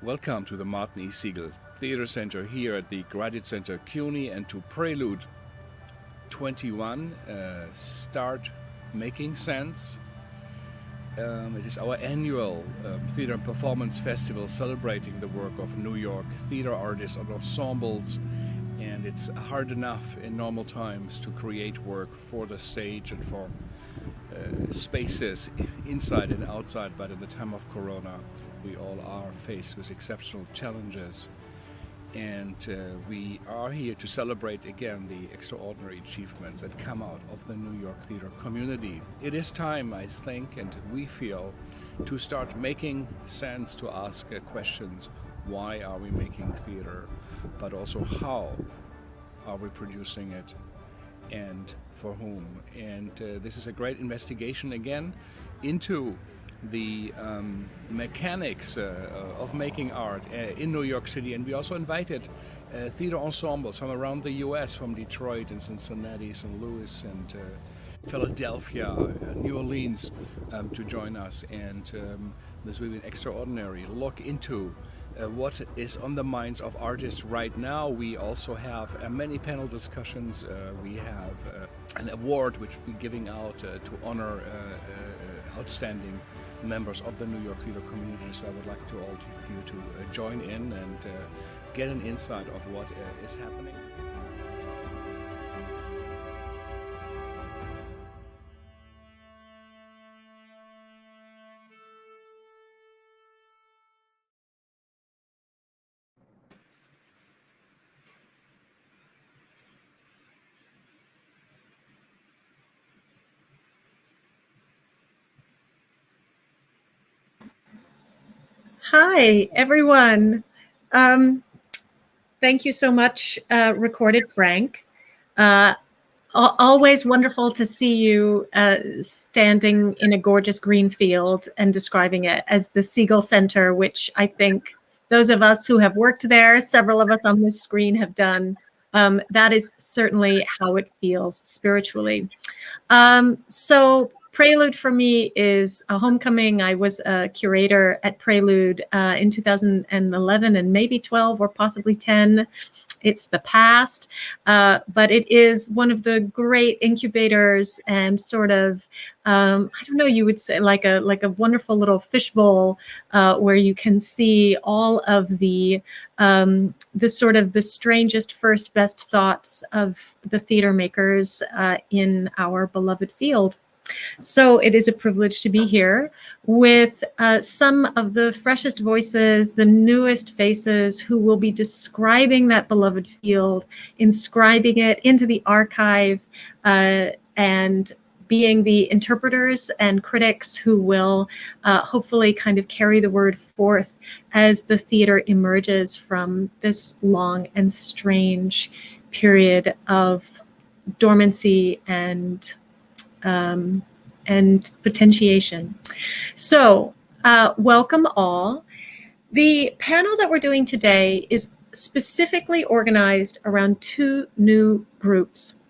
Welcome to the Martin E. Segal Theatre Center here at the Graduate Center CUNY and to Prelude 21, Start Making Sense. It is our annual theater and performance festival celebrating the work of New York theater artists and ensembles. And it's hard enough in normal times to create work for the stage and for spaces inside and outside, but in the time of Corona, we all are faced with exceptional challenges. And we are here to celebrate again the extraordinary achievements that come out of the New York theater community. It is time, I think, and we feel, to start making sense, to ask questions. Why are we making theater? But also, how are we producing it? And for whom? And this is a great investigation again into the mechanics of making art in New York City. And we also invited theater ensembles from around the US, from Detroit and Cincinnati, St. Louis and Philadelphia, New Orleans, to join us. And this will be an extraordinary look into what is on the minds of artists right now. We also have many panel discussions. We have an award which we're giving out to honor outstanding members of the New York theater community. So I would like to all of you to join in and get an insight of what is happening. Hi, everyone. Thank you so much, Recorded Frank. Always wonderful to see you standing in a gorgeous green field and describing it as the Segal Center, which I think those of us who have worked there, several of us on this screen have done. That is certainly how it feels spiritually. So Prelude for me is a homecoming. I was a curator at Prelude in 2011 and maybe 12 or possibly 10. It's the past, but it is one of the great incubators and sort of, I don't know, you would say like a wonderful little fishbowl where you can see all of the sort of the strangest first best thoughts of the theater makers in our beloved field. So it is a privilege to be here with some of the freshest voices, the newest faces who will be describing that beloved field, inscribing it into the archive, and being the interpreters and critics who will hopefully kind of carry the word forth as the theater emerges from this long and strange period of dormancy and potentiation. So welcome all. The panel that we're doing today is specifically organized around two new groups.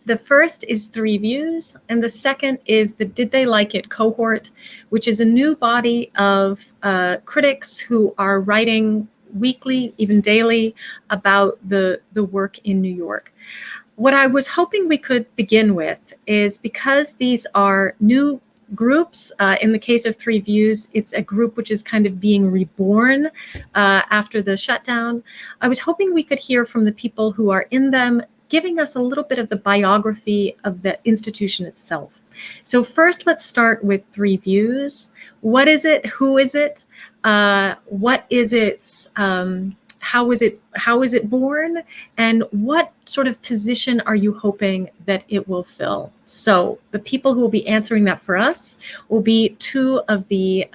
The first is Three Views, and the second is the Did They Like It cohort, which is a new body of critics who are writing weekly, even daily, about the work in New York. What I was hoping we could begin with is, because these are new groups, in the case of Three Views, it's a group which is kind of being reborn after the shutdown. I was hoping we could hear from the people who are in them, giving us a little bit of the biography of the institution itself. So first, let's start with Three Views. What is it? Who is it? What is its how is it born, and what sort of position are you hoping that it will fill? So the people who will be answering that for us will be two of the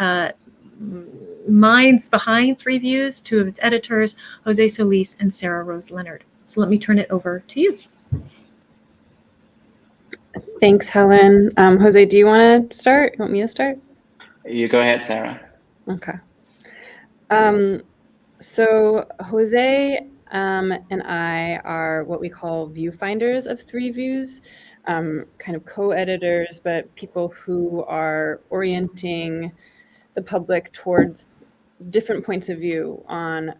minds behind Three Views, two of its editors, Jose Solis and Sarah Rose Leonard. So let me turn it over to you. Thanks, Helen. Jose, do you want to start? You want me to start? You go ahead, Sarah. Okay. So Jose and I are what we call viewfinders of Three Views, kind of co-editors, but people who are orienting the public towards different points of view on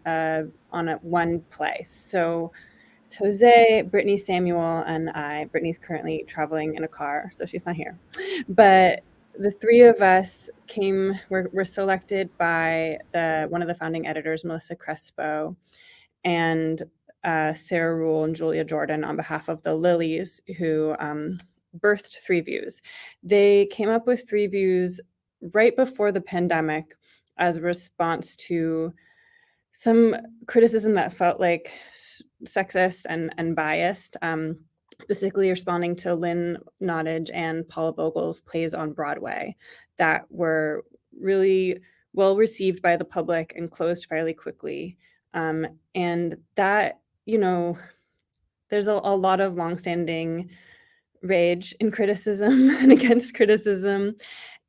one play. So it's Jose, Brittany, Samuel, and I. Brittany's currently traveling in a car, so she's not here. But the three of us were selected by one of the founding editors, Melissa Crespo, and Sarah Rule and Julia Jordan on behalf of the Lilies, who birthed Three Views. They came up with Three Views right before the pandemic as a response to some criticism that felt like sexist and biased, specifically responding to Lynn Nottage and Paula Vogel's plays on Broadway that were really well received by the public and closed fairly quickly. And that, there's a lot of longstanding rage in criticism and against criticism.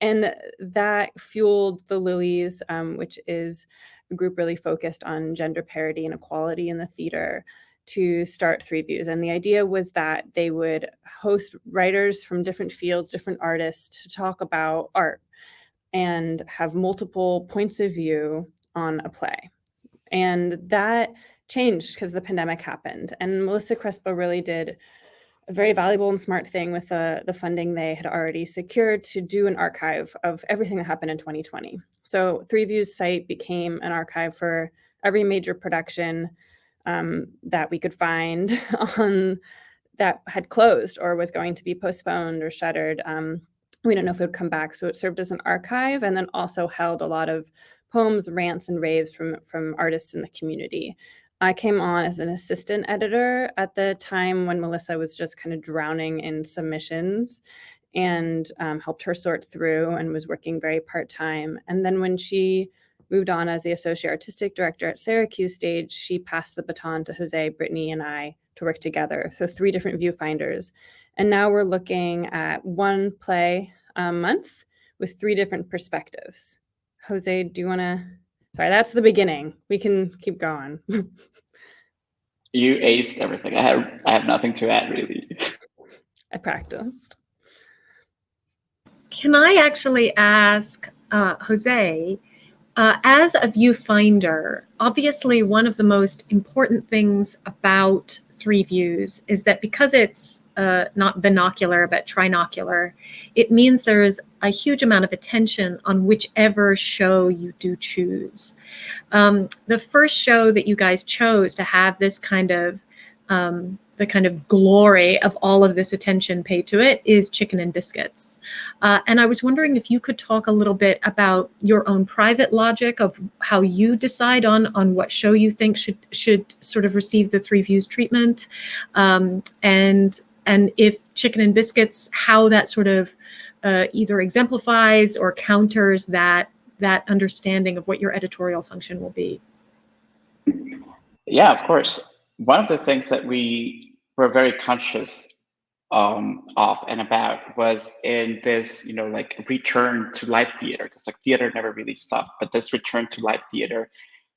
And that fueled the Lilies, which is a group really focused on gender parity and equality in the theater, to start Three Views. And the idea was that they would host writers from different fields, different artists, to talk about art and have multiple points of view on a play. And that changed because the pandemic happened. And Melissa Crespo really did a very valuable and smart thing with the funding they had already secured to do an archive of everything that happened in 2020. So Three Views site became an archive for every major production that we could find that had closed or was going to be postponed or shuttered. We don't know if it would come back. So it served as an archive and then also held a lot of poems, rants, and raves from artists in the community. I came on as an assistant editor at the time when Melissa was just kind of drowning in submissions, and helped her sort through and was working very part-time. And then when she moved on as the associate artistic director at Syracuse Stage, she passed the baton to Jose, Brittany, and I to work together. So 3 different viewfinders. And now we're looking at 1 play a month with 3 different perspectives. Jose, do you want to? Sorry, that's the beginning. We can keep going. You aced everything. I have nothing to add, really. I practiced. Can I actually ask Jose, as a viewfinder, obviously one of the most important things about Three Views is that because it's not binocular but trinocular, it means there is a huge amount of attention on whichever show you do choose. The first show that you guys chose to have this kind of the kind of glory of all of this attention paid to it is Chicken and Biscuits. And I was wondering if you could talk a little bit about your own private logic of how you decide on what show you think should sort of receive the Three Views treatment, and if Chicken and Biscuits, how that sort of either exemplifies or counters that understanding of what your editorial function will be. Yeah, of course. One of the things that we were very conscious of and about was in this, like return to live theater, because like theater never really stopped, but this return to live theater,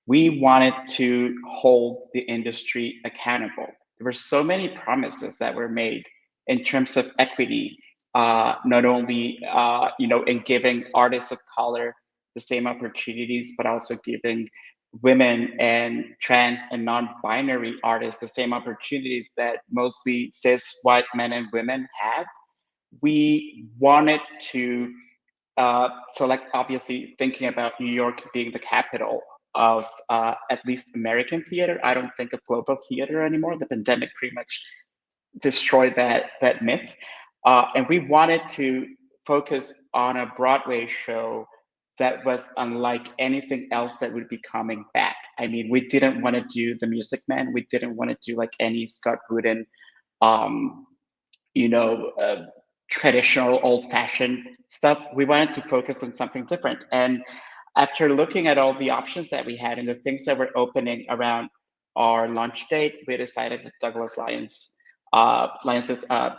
we wanted to hold the industry accountable. There were so many promises that were made in terms of equity, not only in giving artists of color the same opportunities, but also giving women and trans and non-binary artists the same opportunities that mostly cis white men and women have. We wanted to select, obviously thinking about New York being the capital of at least American theater. I don't think of global theater anymore. The pandemic pretty much destroyed that myth. And we wanted to focus on a Broadway show that was unlike anything else that would be coming back. I mean, we didn't want to do The Music Man. We didn't want to do like any Scott Rudin, traditional old-fashioned stuff. We wanted to focus on something different. And after looking at all the options that we had and the things that were opening around our launch date, we decided that Douglas Lyons's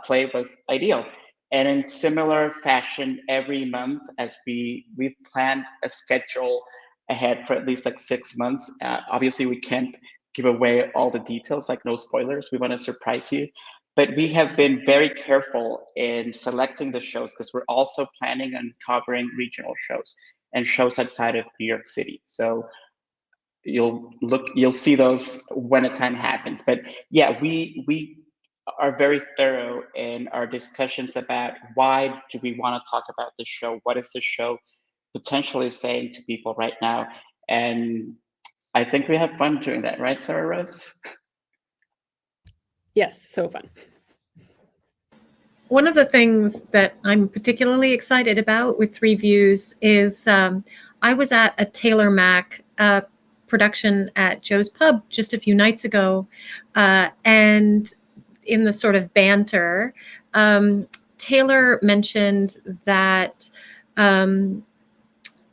play was ideal. And in similar fashion, every month, as we've planned a schedule ahead for at least like 6 months. Obviously, we can't give away all the details, like no spoilers. We want to surprise you. But we have been very careful in selecting the shows because we're also planning on covering regional shows. and shows outside of New York City. So you'll see those when the time happens. But yeah, we are very thorough in our discussions about why do we want to talk about this show? What is the show potentially saying to people right now? And I think we have fun doing that, right, Sarah Rose? Yes, so fun. One of the things that I'm particularly excited about with Three Views is I was at a Taylor Mac production at Joe's Pub just a few nights ago, and in the sort of banter, Taylor mentioned that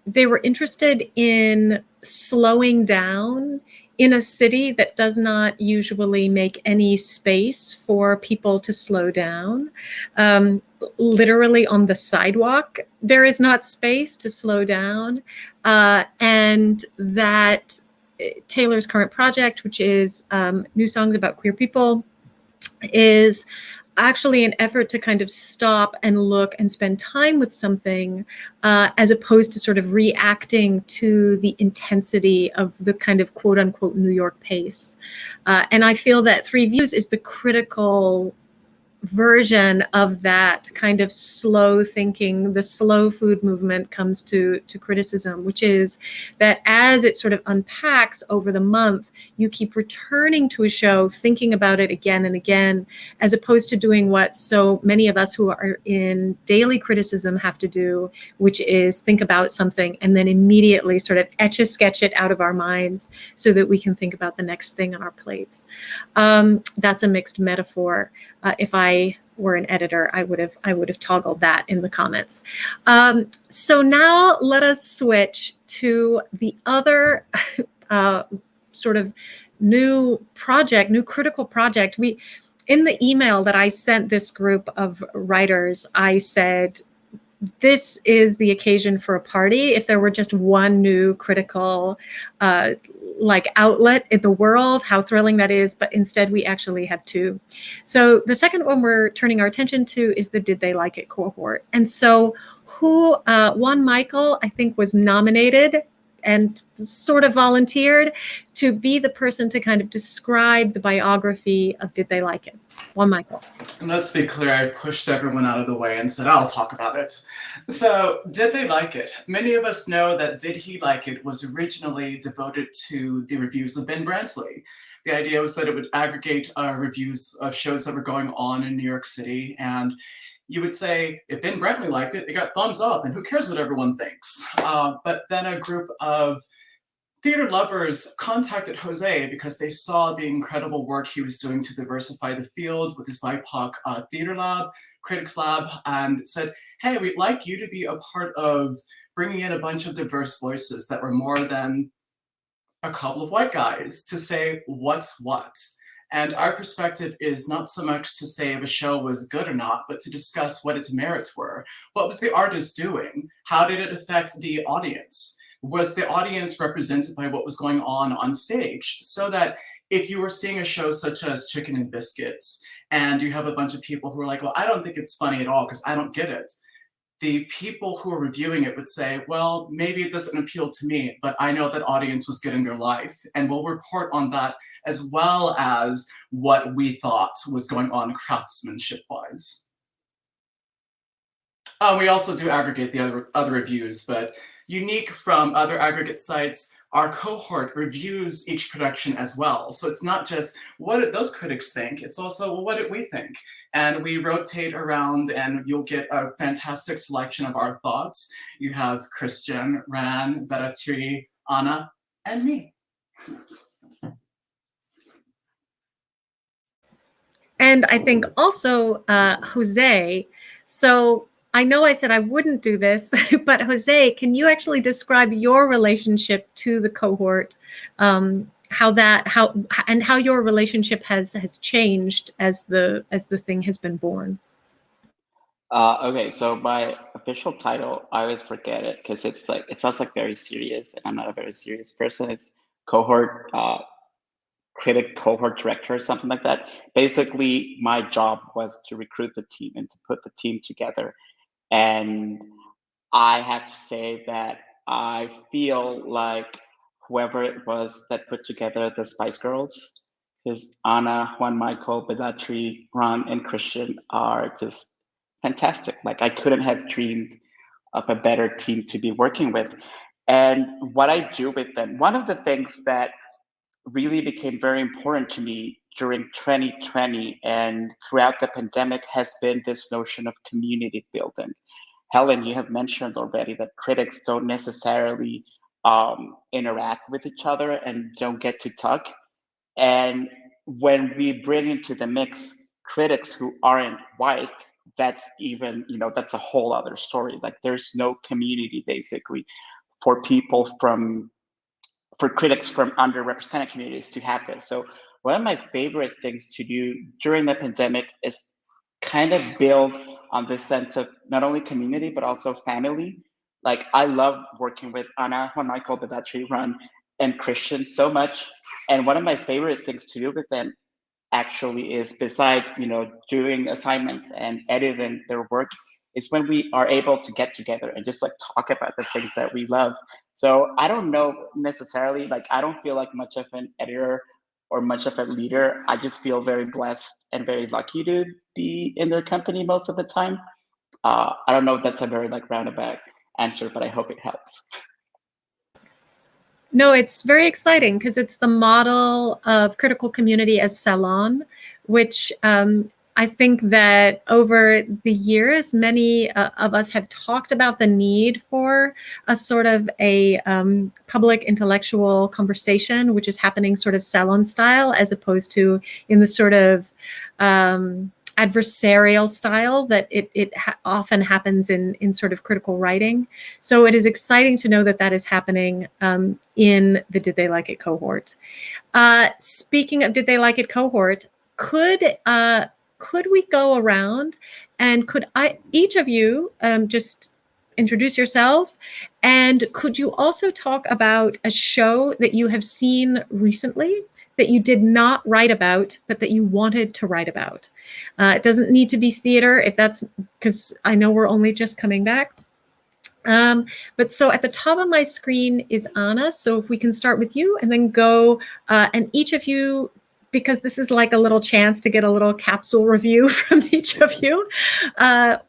they were interested in slowing down in a city that does not usually make any space for people to slow down. Literally on the sidewalk, there is not space to slow down. And that Taylor's current project, which is New Songs About Queer People, is actually an effort to kind of stop and look and spend time with something as opposed to sort of reacting to the intensity of the kind of quote unquote New York pace. And I feel that Three Views is the critical version of that kind of slow thinking. The slow food movement comes to criticism, which is that as it sort of unpacks over the month, you keep returning to a show, thinking about it again and again, as opposed to doing what so many of us who are in daily criticism have to do, which is think about something and then immediately sort of etch-a-sketch it out of our minds so that we can think about the next thing on our plates. That's a mixed metaphor. If I were an editor, I would have toggled that in the comments. So now let us switch to the other sort of new critical project. In the email that I sent this group of writers, I said, this is the occasion for a party. If there were just one new critical outlet in the world, how thrilling that is. But instead, we actually have two. So the second one we're turning our attention to is the Did They Like It cohort. And so Juan Michael, I think, was nominated and sort of volunteered to be the person to kind of describe the biography of Did They Like It? Juan Michael. And let's be clear, I pushed everyone out of the way and said, I'll talk about it. So, Did They Like It? Many of us know that Did He Like It was originally devoted to the reviews of Ben Brantley. The idea was that it would aggregate reviews of shows that were going on in New York City, and you would say, if Ben Brantley liked it, it got thumbs up, and who cares what everyone thinks? But then a group of theater lovers contacted Jose because they saw the incredible work he was doing to diversify the field with his BIPOC theater lab, critics lab, and said, hey, we'd like you to be a part of bringing in a bunch of diverse voices that were more than a couple of white guys to say what's what. And our perspective is not so much to say if a show was good or not, but to discuss what its merits were. What was the artist doing? How did it affect the audience? Was the audience represented by what was going on stage? So that if you were seeing a show such as Chicken and Biscuits, and you have a bunch of people who are like, well, I don't think it's funny at all because I don't get it. The people who are reviewing it would say, well, maybe it doesn't appeal to me, but I know that audience was getting their life. And we'll report on that as well as what we thought was going on craftsmanship-wise. We also do aggregate the other reviews, but unique from other aggregate sites, our cohort reviews each production as well. So it's not just what did those critics think, it's also, well, what did we think? And we rotate around and you'll get a fantastic selection of our thoughts. You have Christian, Ran, Beratri, Anna, and me. And I think also Jose. So I know I said I wouldn't do this, but Jose, can you actually describe your relationship to the cohort, how your relationship has changed as the thing has been born? Okay, so my official title, I always forget it because it sounds like very serious, and I'm not a very serious person. It's cohort critic, cohort director, or something like that. Basically, my job was to recruit the team and to put the team together. And I have to say that I feel like whoever it was that put together the Spice Girls, because Anna, Juan Michael, Bedatri, Ron, and Christian are just fantastic. Like I couldn't have dreamed of a better team to be working with. And what I do with them, one of the things that really became very important to me during 2020 and throughout the pandemic has been this notion of community building. Helen, you have mentioned already that critics don't necessarily interact with each other and don't get to talk. And when we bring into the mix critics who aren't white, that's even, that's a whole other story. Like there's no community basically for people for critics from underrepresented communities to have this. So one of my favorite things to do during the pandemic is kind of build on this sense of not only community, but also family. Like I love working with Anna, Juan Michael, Bedatri, Ron, and Christian so much. And one of my favorite things to do with them actually is, besides doing assignments and editing their work, is when we are able to get together and just like talk about the things that we love. So I don't know necessarily, like I don't feel like much of an editor or much of a leader. I just feel very blessed and very lucky to be in their company most of the time. I don't know if that's a very like roundabout answer, but I hope it helps. No, it's very exciting because it's the model of critical community as Salon, which I think that over the years, many of us have talked about the need for a sort of a public intellectual conversation, which is happening sort of Salon style, as opposed to in the sort of adversarial style that it often happens in sort of critical writing. So it is exciting to know that that is happening in the Did They Like It cohort. Speaking of Did They Like It cohort, could we go around and could each of you just introduce yourself, and could you also talk about a show that you have seen recently that you did not write about, but that you wanted to write about? It doesn't need to be theater, if that's, because I know we're only just coming back. But so at the top of my screen is Anna. So if we can start with you and then go, and each of you, because this is like a little chance to get a little capsule review from each of you.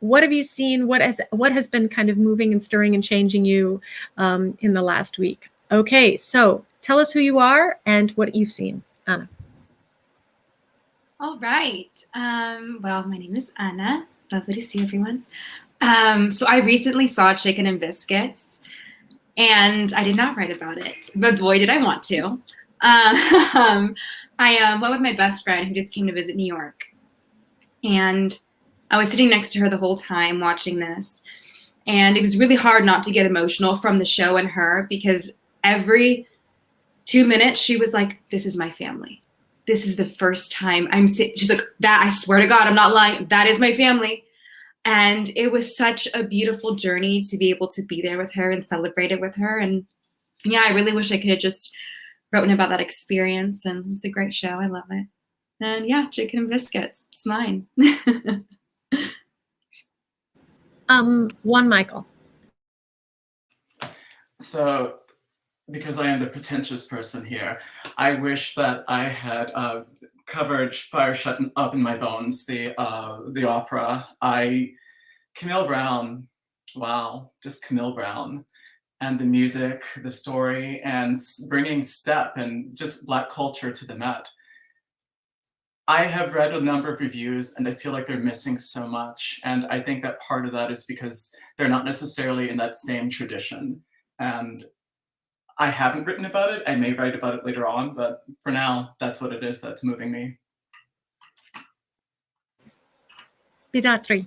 What have you seen? What has been kind of moving and stirring and changing you in the last week? Okay, so tell us who you are and what you've seen, Anna. All right. Well, my name is Anna. Lovely to see everyone. So I recently saw Chicken and Biscuits, and I did not write about it, but boy, did I want to. I went with my best friend who just came to visit New York, and I was sitting next to her the whole time watching this, and it was really hard not to get emotional from the show and her, because every 2 minutes she was like, "This is my family. This is the first time I'm sitting." She's like, "That, I swear to God, I'm not lying. That is my family." And it was such a beautiful journey to be able to be there with her and celebrate it with her. And yeah, I really wish I could have just written about that experience. And it's a great show. I love it. And yeah, Chicken and Biscuits. It's mine. Juan Michael. So, because I am the pretentious person here, I wish that I had covered Fire Shut Up in My Bones, the opera. Camille Brown, wow, just Camille Brown. And the music, the story, and bringing step and just Black culture to the Met. I have read a number of reviews and I feel like they're missing so much. And I think that part of that is because they're not necessarily in that same tradition. And I haven't written about it. I may write about it later on, but for now, that's what it is that's moving me. Bedatri.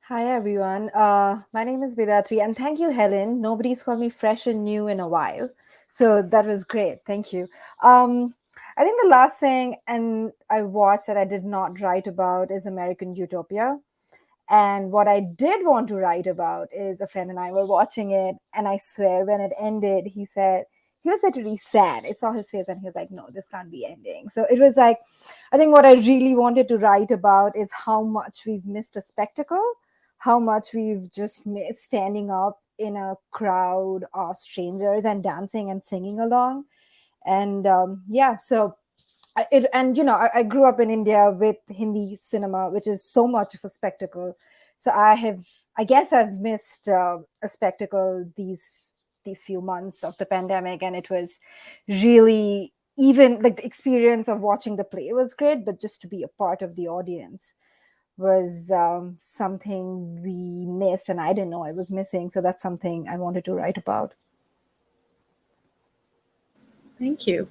Hi, everyone. My name is Bedatri, and thank you, Helen. Nobody's called me fresh and new in a while. So that was great. Thank you. I think the last thing I watched that I did not write about is American Utopia. And what I did want to write about is a friend and I were watching it, and I swear when it ended, he was literally sad. I saw his face and he was like, "No, this can't be ending." So it was like, I think what I really wanted to write about is how much we've missed a spectacle how much we've just missed standing up in a crowd of strangers and dancing and singing along. And so I grew up in India with Hindi cinema, which is so much of a spectacle. So I guess I've missed a spectacle these few months of the pandemic, and it was really, even like the experience of watching the play was great, but just to be a part of the audience was something we missed, and I didn't know I was missing. So that's something I wanted to write about. Thank you.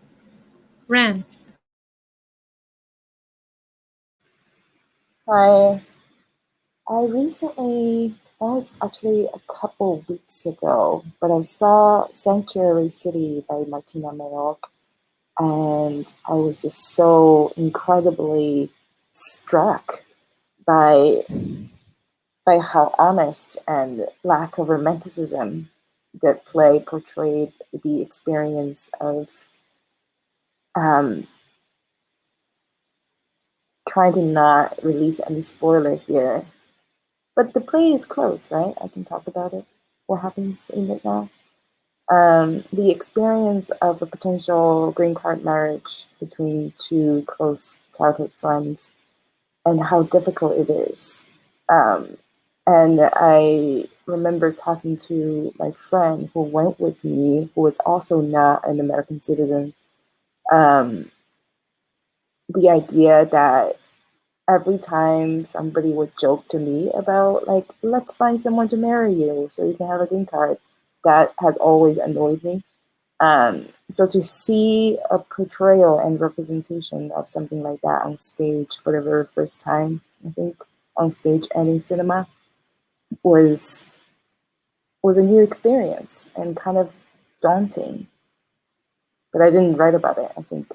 Ran. Hi. I recently, that was actually a couple weeks ago, but I saw Sanctuary City by Martina Mayock, and I was just so incredibly struck by how honest and lack of romanticism that play portrayed the experience of trying to not release any spoiler here. But the play is closed, right? I can talk about it. What happens in it now? The experience of a potential green card marriage between two close childhood friends and how difficult it is. And I remember talking to my friend who went with me, who was also not an American citizen. The idea that every time somebody would joke to me about, like, let's find someone to marry you so you can have a green card, that has always annoyed me. So to see a portrayal and representation of something like that on stage for the very first time, I think, on stage and in cinema, was a new experience and kind of daunting. But I didn't write about it, I think.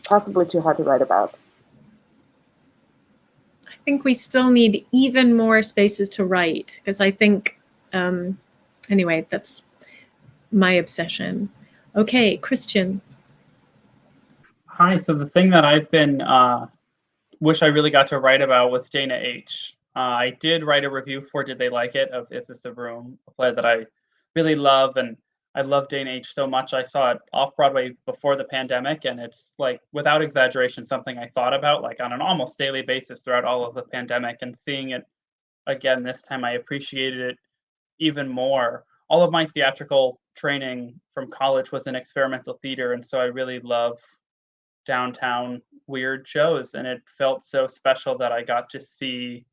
Possibly too hard to write about. I think we still need even more spaces to write, because I think, anyway, that's my obsession. Okay, Christian. Hi, so the thing that I've been, wish I really got to write about was Dana H. I did write a review for Did They Like It of Is This a Room, a play that I really love, and I love Dana H so much. I saw it off-Broadway before the pandemic, and it's, like, without exaggeration, something I thought about, like, on an almost daily basis throughout all of the pandemic, and seeing it again this time, I appreciated it even more. All of my theatrical training from college was in experimental theater, and so I really love downtown weird shows, and it felt so special that I got to see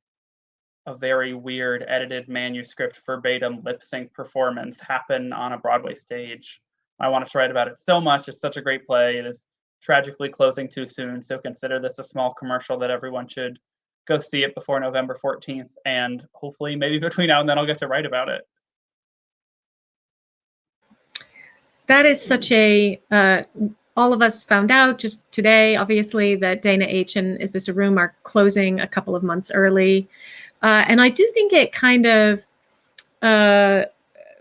a very weird edited manuscript verbatim lip sync performance happen on a Broadway stage. I wanted to write about it so much. It's such a great play. It is tragically closing too soon, so consider this a small commercial that everyone should go see it before November 14th, and hopefully maybe between now and then I'll get to write about it. That is such a, all of us found out just today, obviously, that Dana H. and Is This a Room are closing a couple of months early. And I do think it kind of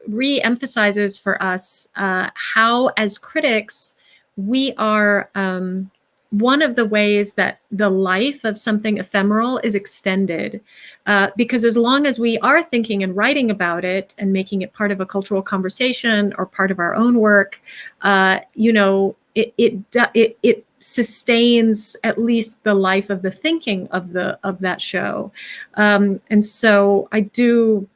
re-emphasizes for us how, as critics, we are one of the ways that the life of something ephemeral is extended. Because as long as we are thinking and writing about it and making it part of a cultural conversation or part of our own work, you know, it sustains at least the life of the thinking of that show. And so you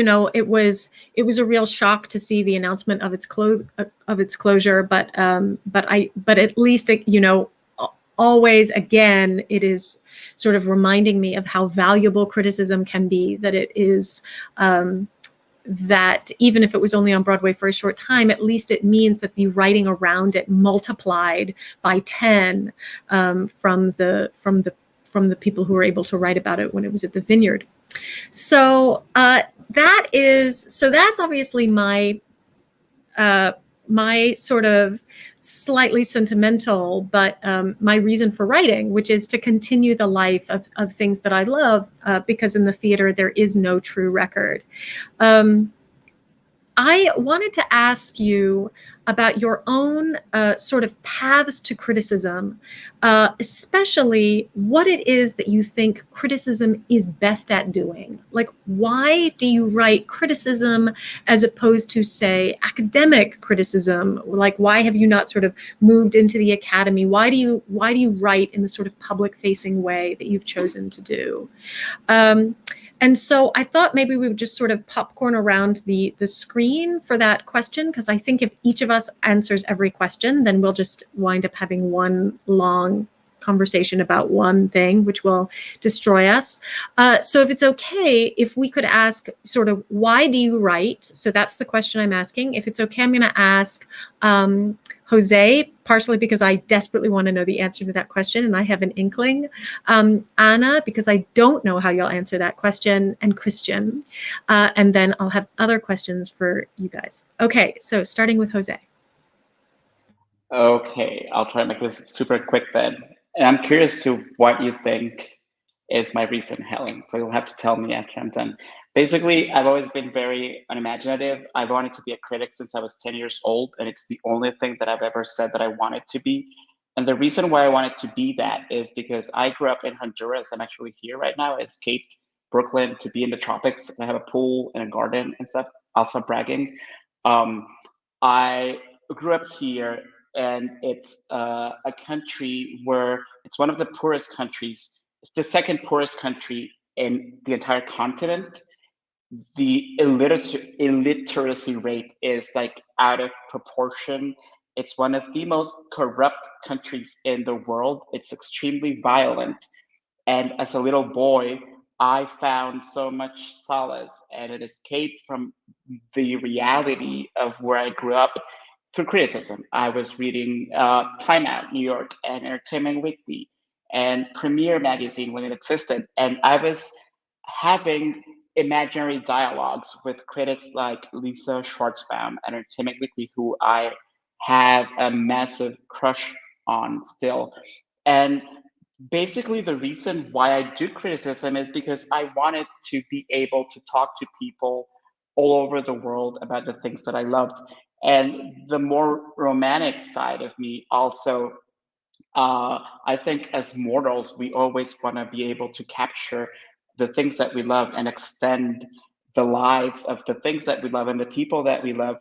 know, it was a real shock to see the announcement of its closure, but at least, you know, always, again, it is sort of reminding me of how valuable criticism can be, that it is, that even if it was only on Broadway for a short time, at least it means that the writing around it multiplied by 10 from the people who were able to write about it when it was at the Vineyard. So that's obviously my sort of slightly sentimental, but my reason for writing, which is to continue the life of things that I love, because in the theater there is no true record. I wanted to ask you, about your own sort of paths to criticism, especially what it is that you think criticism is best at doing. Like, why do you write criticism as opposed to, say, academic criticism? Like, why have you not sort of moved into the academy? Why do you write in the sort of public-facing way that you've chosen to do? And so I thought maybe we would just sort of popcorn around the screen for that question, because I think if each of us answers every question, then we'll just wind up having one long conversation about one thing, which will destroy us. So if it's okay, if we could ask sort of, why do you write? So that's the question I'm asking. If it's okay, I'm going to ask Jose, partially because I desperately want to know the answer to that question, and I have an inkling. Anna, because I don't know how you'll answer that question, and Christian. And then I'll have other questions for you guys. Okay, so starting with Jose. Okay, I'll try to make this super quick then. And I'm curious to what you think is my reason, Helen. So you'll have to tell me after I'm done. Basically, I've always been very unimaginative. I wanted to be a critic since I was 10 years old, and it's the only thing that I've ever said that I wanted to be. And the reason why I wanted to be that is because I grew up in Honduras. I'm actually here right now. I escaped Brooklyn to be in the tropics. I have a pool and a garden and stuff. Also bragging. I grew up here, and it's a country where it's one of the poorest countries. It's the second poorest country in the entire continent. The illiteracy rate is like out of proportion. It's one of the most corrupt countries in the world. It's extremely violent. And as a little boy, I found so much solace and an escape from the reality of where I grew up through criticism. I was reading Time Out, New York, and Entertainment Weekly, and Premiere magazine when it existed. And I was having imaginary dialogues with critics like Lisa Schwartzbaum at Entertainment Weekly, who I have a massive crush on still. And basically the reason why I do criticism is because I wanted to be able to talk to people all over the world about the things that I loved. And the more romantic side of me also, I think as mortals, we always want to be able to capture the things that we love and extend the lives of the things that we love and the people that we love.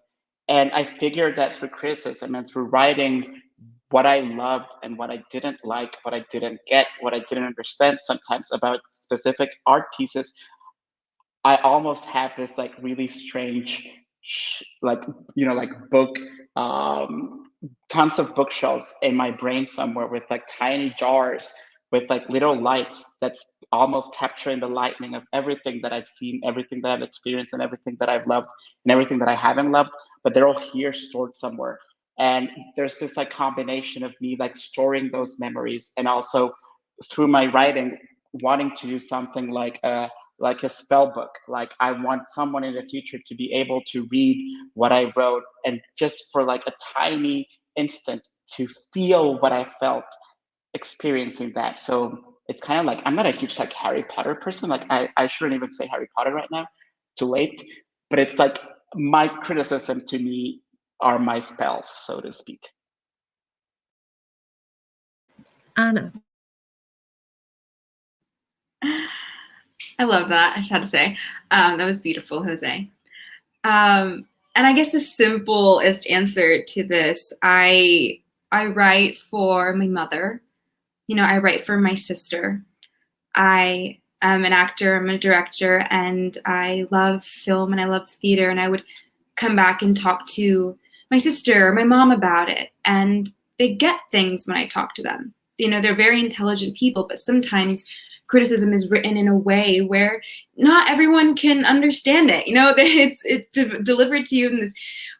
And I figured that through criticism and through writing what I loved and what I didn't like, what I didn't get, what I didn't understand sometimes about specific art pieces, I almost have this like really strange, like book, tons of bookshelves in my brain somewhere with like tiny jars with like little lights that's almost capturing the lightning of everything that I've seen, everything that I've experienced, and everything that I've loved, and everything that I haven't loved. But they're all here stored somewhere. And there's this like combination of me like storing those memories, and also through my writing wanting to do something like a spell book. Like I want someone in the future to be able to read what I wrote and just for like a tiny instant to feel what I felt experiencing that. So it's kind of like, I'm not a huge like Harry Potter person. Like I shouldn't even say Harry Potter right now, too late. But it's like my criticism to me are my spells, so to speak. Anna. I love that, I just had to say. That was beautiful, Jose. And I guess the simplest answer to this, I write for my mother. You know, I write for my sister. I am an actor, I'm a director, and I love film and I love theater, and I would come back and talk to my sister or my mom about it, and they get things when I talk to them. You know, they're very intelligent people, but sometimes criticism is written in a way where not everyone can understand it. You know, it's delivered to you in this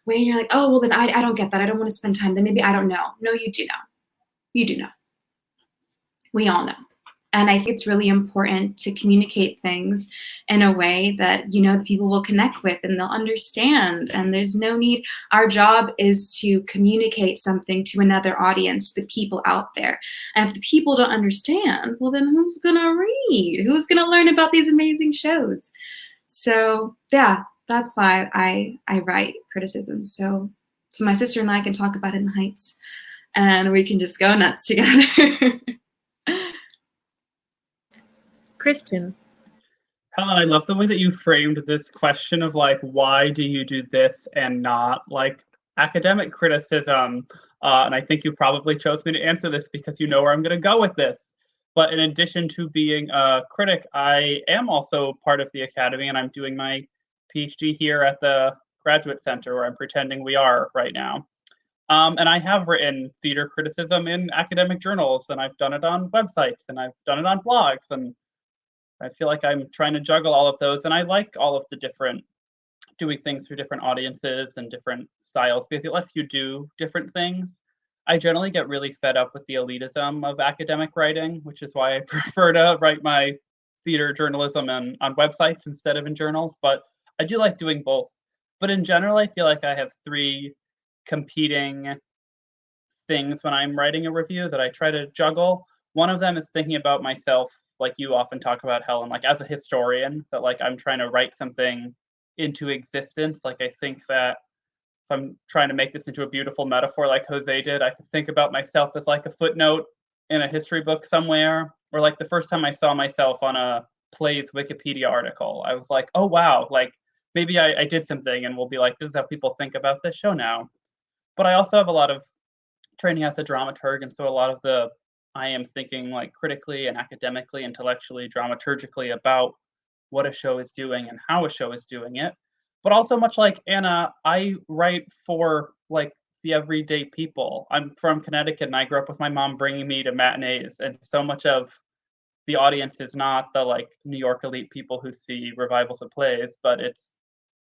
way, and you're like, oh, well, then I don't get that. I don't want to spend time. Then maybe I don't know. No, you do know. You do know. We all know. And I think it's really important to communicate things in a way that, you know, the people will connect with and they'll understand. And there's no need. Our job is to communicate something to another audience, to the people out there. And if the people don't understand, well, then who's going to read? Who's going to learn about these amazing shows? So, yeah, that's why I write criticism so so my sister and I can talk about it in the Heights, and we can just go nuts together. Kristen. Helen, I love the way that you framed this question of like, why do you do this and not like academic criticism? And I think you probably chose me to answer this because you know where I'm going to go with this. But in addition to being a critic, I am also part of the academy, and I'm doing my PhD here at the Graduate Center, where I'm pretending we are right now. And I have written theater criticism in academic journals, and I've done it on websites, and I've done it on blogs, and I feel like I'm trying to juggle all of those, and I like all of the different doing things for different audiences and different styles because it lets you do different things. I generally get really fed up with the elitism of academic writing, which is why I prefer to write my theater journalism on websites instead of in journals, but I do like doing both. But in general, I feel like I have three competing things when I'm writing a review that I try to juggle. One of them is thinking about myself, like you often talk about, Helen, like as a historian, that like I'm trying to write something into existence. Like I think that if I'm trying to make this into a beautiful metaphor like Jose did, I can think about myself as like a footnote in a history book somewhere. Or like the first time I saw myself on a play's Wikipedia article, I was like, oh wow, like maybe I did something, and we'll be like, this is how people think about this show now. But I also have a lot of training as a dramaturg, and so a lot of I am thinking like critically and academically, intellectually, dramaturgically about what a show is doing and how a show is doing it. But also much like Anna, I write for like the everyday people. I'm from Connecticut, and I grew up with my mom bringing me to matinees, and so much of the audience is not the like New York elite people who see revivals of plays, but it's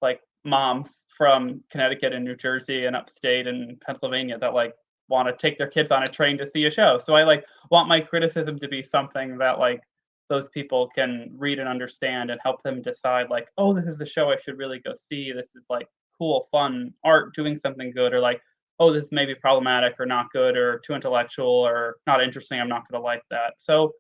like moms from Connecticut and New Jersey and upstate and Pennsylvania that like want to take their kids on a train to see a show. So I like want my criticism to be something that like those people can read and understand and help them decide like, oh, this is a show I should really go see. This is like cool, fun art doing something good, or like, oh, this may be problematic or not good or too intellectual or not interesting. I'm not going to like that. So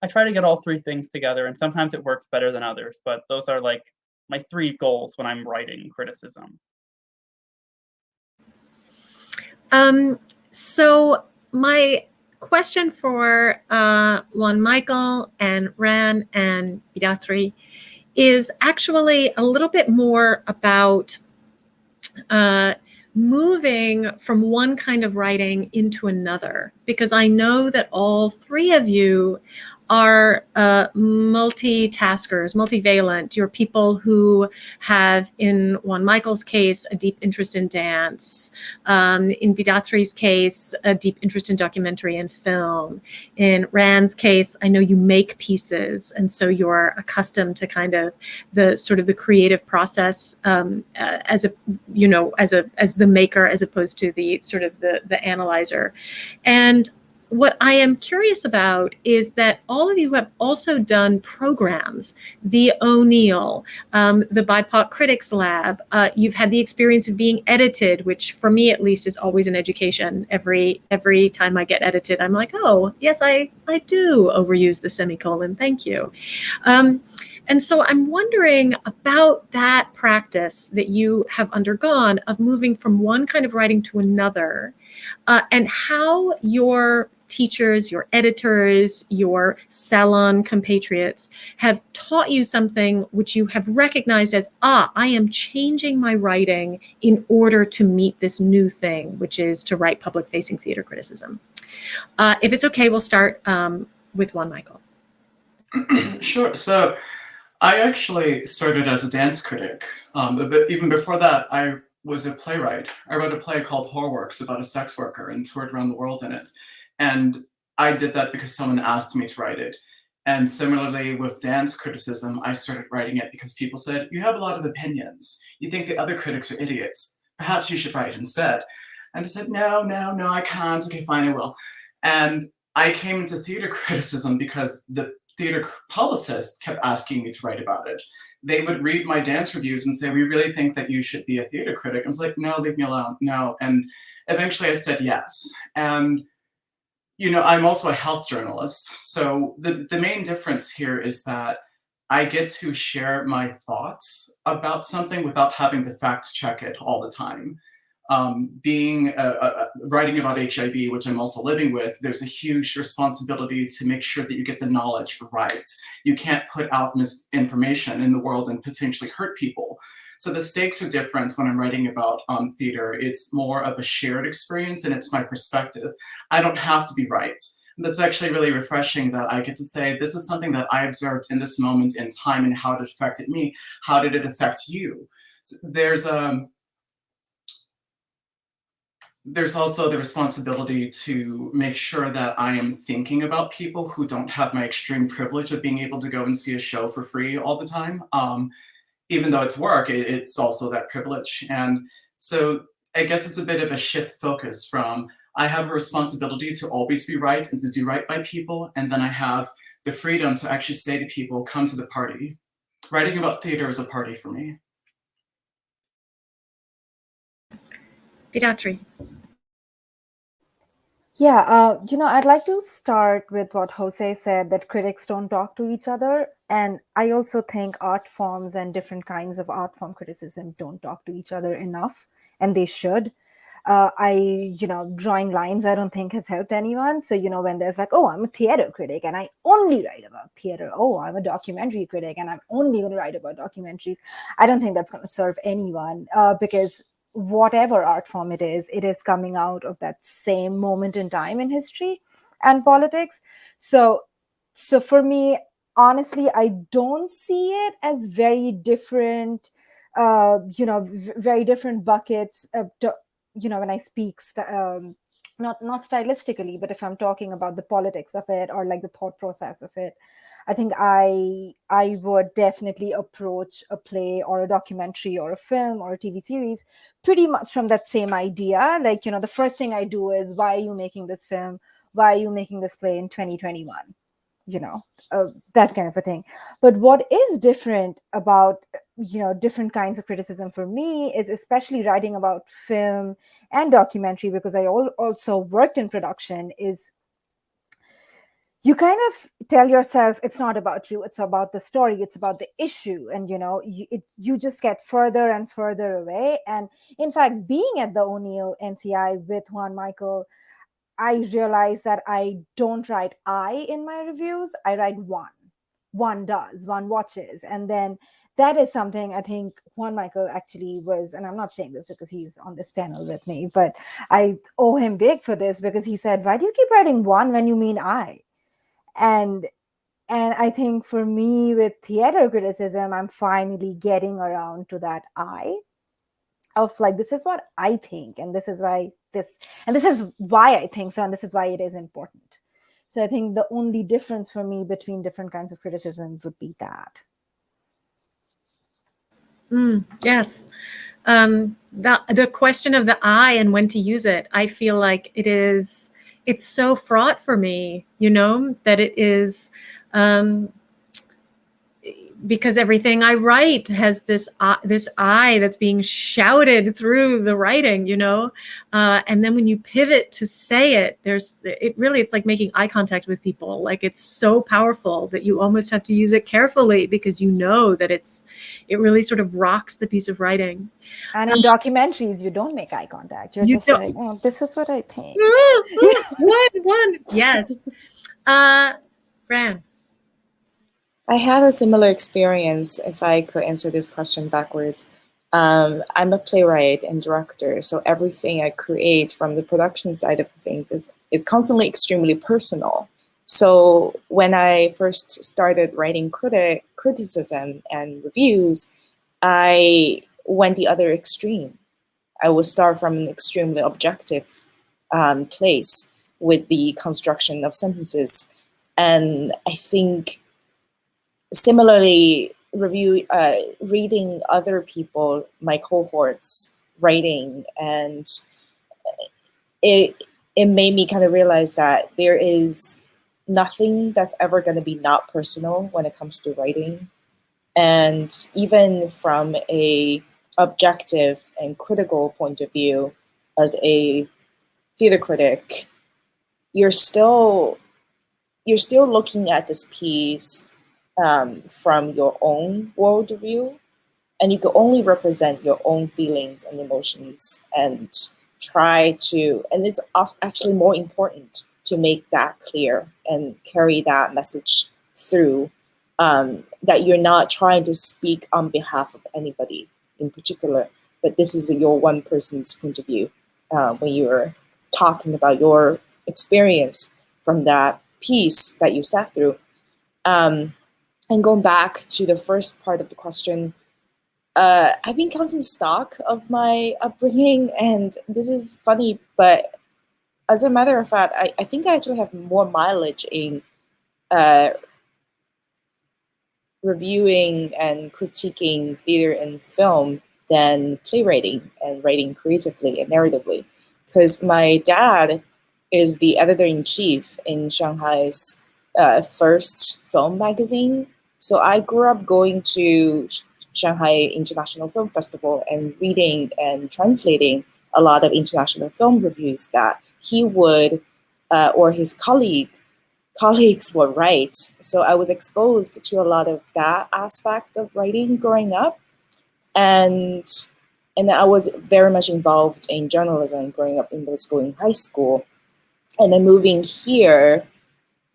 I try to get all three things together, and sometimes it works better than others, but those are like my three goals when I'm writing criticism. So my question for Juan Michael and Ran and Bidatri is actually a little bit more about moving from one kind of writing into another, because I know that all three of you are multitaskers, multivalent. You're people who have, in Juan Michael's case, a deep interest in dance. In Bidatri's case, a deep interest in documentary and film. In Rand's case, I know you make pieces, and so you're accustomed to kind of the sort of the creative process as the maker, as opposed to the sort of the analyzer. And what I am curious about is that all of you have also done programs, the O'Neill, the BIPOC Critics Lab. You've had the experience of being edited, which for me at least is always an education. Every time I get edited, I'm like, oh, yes, I do overuse the semicolon. Thank you. And so I'm wondering about that practice that you have undergone of moving from one kind of writing to another, and how your teachers, your editors, your salon compatriots have taught you something which you have recognized as, I am changing my writing in order to meet this new thing, which is to write public-facing theater criticism. If it's okay, we'll start with Juan Michael. Sure. So I actually started as a dance critic, but even before that, I was a playwright. I wrote a play called Horrorworks about a sex worker and toured around the world in it. And I did that because someone asked me to write it. And similarly with dance criticism, I started writing it because people said, you have a lot of opinions. You think the other critics are idiots. Perhaps you should write instead. And I said, no, I can't. Okay, fine, I will. And I came into theater criticism because the theater publicists kept asking me to write about it. They would read my dance reviews and say, we really think that you should be a theater critic. I was like, no, leave me alone, no. And eventually I said yes. And I'm also a health journalist. So the main difference here is that I get to share my thoughts about something without having to fact check it all the time. Writing about HIV, which I'm also living with, there's a huge responsibility to make sure that you get the knowledge right. You can't put out misinformation in the world and potentially hurt people. So the stakes are different when I'm writing about theater. It's more of a shared experience and it's my perspective. I don't have to be right. And that's actually really refreshing that I get to say, this is something that I observed in this moment in time and how it affected me. How did it affect you? So there's also the responsibility to make sure that I am thinking about people who don't have my extreme privilege of being able to go and see a show for free all the time. Even though it's work, it's also that privilege. And so I guess it's a bit of a shift focus from, I have a responsibility to always be right and to do right by people. And then I have the freedom to actually say to people, come to the party. Writing about theater is a party for me. Vidatri. Yeah, I'd like to start with what Jose said, that critics don't talk to each other. And I also think art forms and different kinds of art form criticism don't talk to each other enough, and they should. Drawing lines, I don't think has helped anyone. So, when there's like, oh, I'm a theater critic and I only write about theater. Oh, I'm a documentary critic and I'm only going to write about documentaries. I don't think that's going to serve anyone because whatever art form it is coming out of that same moment in time in history and politics. So for me, honestly, I don't see it as very different, very different buckets. When I speak, not stylistically, but if I'm talking about the politics of it or like the thought process of it, I think I would definitely approach a play or a documentary or a film or a TV series pretty much from that same idea. Like, the first thing I do is, why are you making this film? Why are you making this play in 2021? That kind of a thing. But what is different about, different kinds of criticism for me is especially writing about film and documentary, because I also worked in production, is you kind of tell yourself it's not about you, it's about the story, it's about the issue. And, you just get further and further away. And in fact, being at the O'Neill NCI with Juan Michael, I realized that I don't write I in my reviews, I write one. One does, one watches. And then that is something I think Juan Michael actually was, and I'm not saying this because he's on this panel with me, but I owe him big for this, because he said, why do you keep writing one when you mean I? And I think for me with theater criticism, I'm finally getting around to that I of like, this is what I think, and this is why this is why I think so, and this is why it is important. So I think the only difference for me between different kinds of criticism would be that. Yes. The question of the I and when to use it, I feel like it's so fraught for me, that it is, because everything I write has this I that's being shouted through the writing, and then when you pivot to say it, it's like making eye contact with people. Like, it's so powerful that you almost have to use it carefully, because that it really sort of rocks the piece of writing. And in documentaries, you don't make eye contact. You're just like, oh, this is what I think. One. Yes. Fran. I had a similar experience, if I could answer this question backwards. I'm a playwright and director, so everything I create from the production side of things is constantly extremely personal. So when I first started writing criticism and reviews, I went the other extreme. I would start from an extremely objective place with the construction of sentences. And I think similarly, reading other people, my cohorts, writing, and it made me kind of realize that there is nothing that's ever going to be not personal when it comes to writing. And even from a objective and critical point of view, as a theater critic, you're still looking at this piece from your own worldview, and you can only represent your own feelings and emotions and try to, and it's actually more important to make that clear and carry that message through, that you're not trying to speak on behalf of anybody in particular, but this is your one person's point of view when you're talking about your experience from that piece that you sat through. And going back to the first part of the question, I've been counting stock of my upbringing, and this is funny, but as a matter of fact, I think I actually have more mileage in reviewing and critiquing theater and film than playwriting and writing creatively and narratively, because my dad is the editor-in-chief in Shanghai's first film magazine. So I grew up going to Shanghai International Film Festival and reading and translating a lot of international film reviews that he would, or his colleagues would write. So I was exposed to a lot of that aspect of writing growing up. And I was very much involved in journalism growing up in middle school and high school. And then moving here, I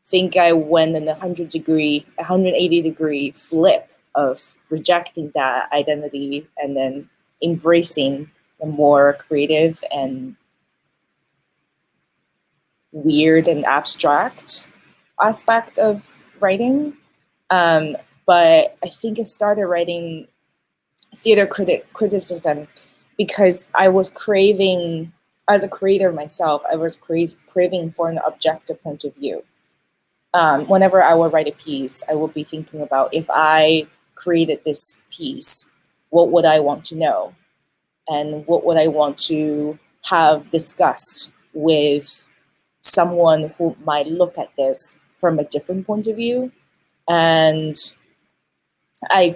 think I went in a 180 degree flip of rejecting that identity and then embracing the more creative and weird and abstract aspect of writing. But I think I started writing theater criticism because I was craving, as a creator myself, I was craving for an objective point of view. Whenever I would write a piece, I would be thinking about, if I created this piece, what would I want to know? And what would I want to have discussed with someone who might look at this from a different point of view? And I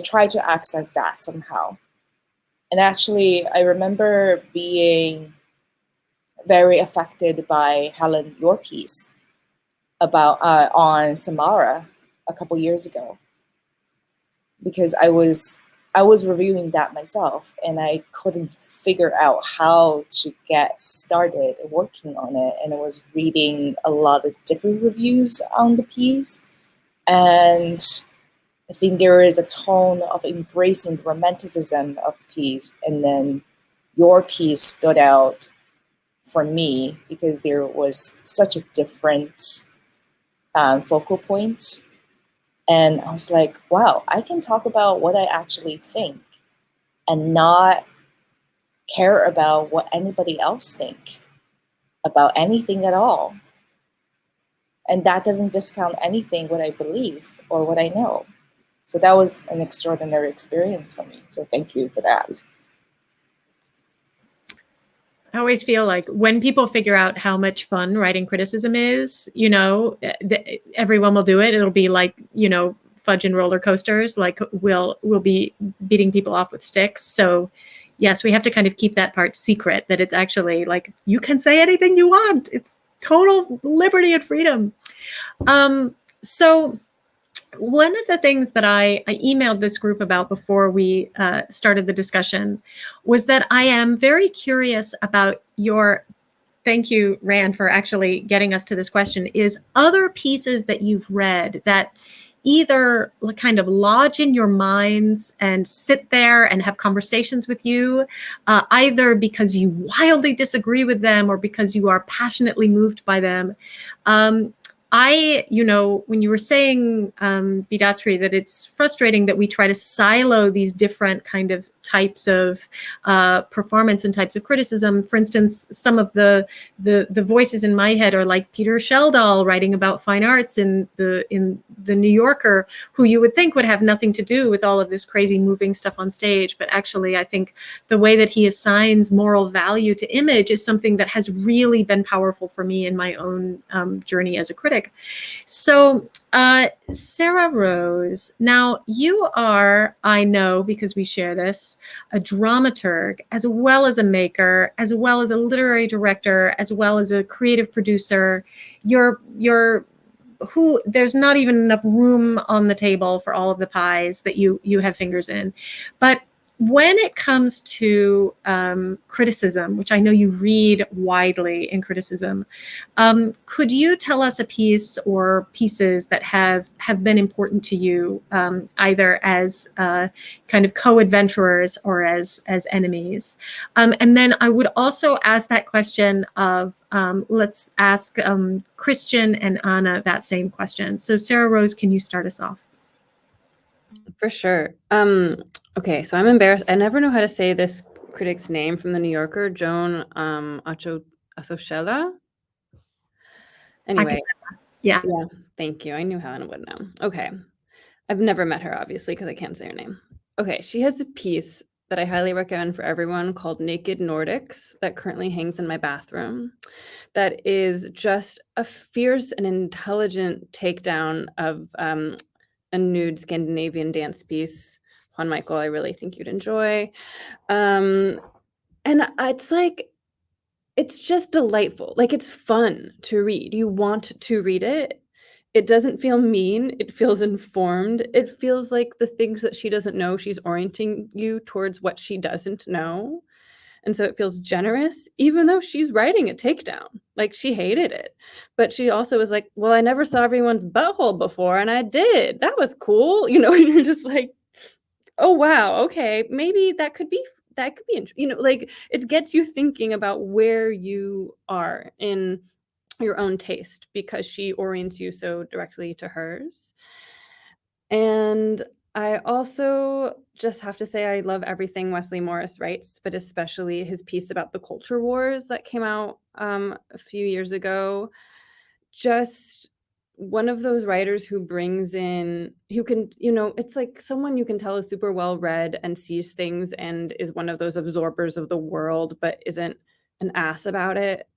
try to access that somehow. And actually, I remember being very affected by Helen, your piece about on Samara a couple years ago, because I was reviewing that myself and I couldn't figure out how to get started working on it. And I was reading a lot of different reviews on the piece. And I think there is a tone of embracing the romanticism of the piece. And then your piece stood out for me because there was such a different focal point. And I was like, wow, I can talk about what I actually think and not care about what anybody else think about anything at all. And that doesn't discount anything what I believe or what I know. So that was an extraordinary experience for me. So thank you for that. I always feel like when people figure out how much fun writing criticism is, everyone will do it. It'll be like, fudge and roller coasters, like we'll be beating people off with sticks. So yes, we have to kind of keep that part secret, that it's actually like, you can say anything you want. It's total liberty and freedom. So one of the things that I emailed this group about before we started the discussion was that I am very curious about thank you, Rand, for actually getting us to this question, is other pieces that you've read that either kind of lodge in your minds and sit there and have conversations with you, either because you wildly disagree with them or because you are passionately moved by them. When you were saying, Bidatri, that it's frustrating that we try to silo these different kind of types of performance and types of criticism. For instance, some of the voices in my head are like Peter Sheldall writing about fine arts in the New Yorker, who you would think would have nothing to do with all of this crazy moving stuff on stage. But actually, I think the way that he assigns moral value to image is something that has really been powerful for me in my own journey as a critic. So Sarah Rose, now you are, I know because we share this, a dramaturg, as well as a maker, as well as a literary director, as well as a creative producer. Your who there's not even enough room on the table for all of the pies that you have fingers in. But when it comes to criticism, which I know you read widely in criticism, could you tell us a piece or pieces that have been important to you, either as kind of co-adventurers or as enemies? And then I would also ask that question of, let's ask Christian and Anna that same question. So Sarah Rose, can you start us off? For sure. Okay, so I'm embarrassed. I never know how to say this critic's name from the New Yorker, Joan Asochella. Anyway, yeah, thank you. I knew Helen would know. Okay, I've never met her, obviously, because I can't say her name. Okay, she has a piece that I highly recommend for everyone called Naked Nordics that currently hangs in my bathroom. That is just a fierce and intelligent takedown of a nude Scandinavian dance piece. Juan Michael, I really think you'd enjoy. And it's like, it's just delightful. Like, it's fun to read. You want to read it. It doesn't feel mean. It feels informed. It feels like the things that she doesn't know, she's orienting you towards what she doesn't know. And so it feels generous, even though she's writing a takedown. Like, she hated it. But she also was like, well, I never saw everyone's butthole before, and I did. That was cool. You know, and you're just like, oh, wow, okay, maybe that could be, you know, like, it gets you thinking about where you are in your own taste because she orients you so directly to hers. And I also just have to say I love everything Wesley Morris writes, but especially his piece about the culture wars that came out a few years ago. Just one of those writers who brings in, who can, you know, it's like someone you can tell is super well read and sees things and is one of those absorbers of the world, but isn't an ass about it.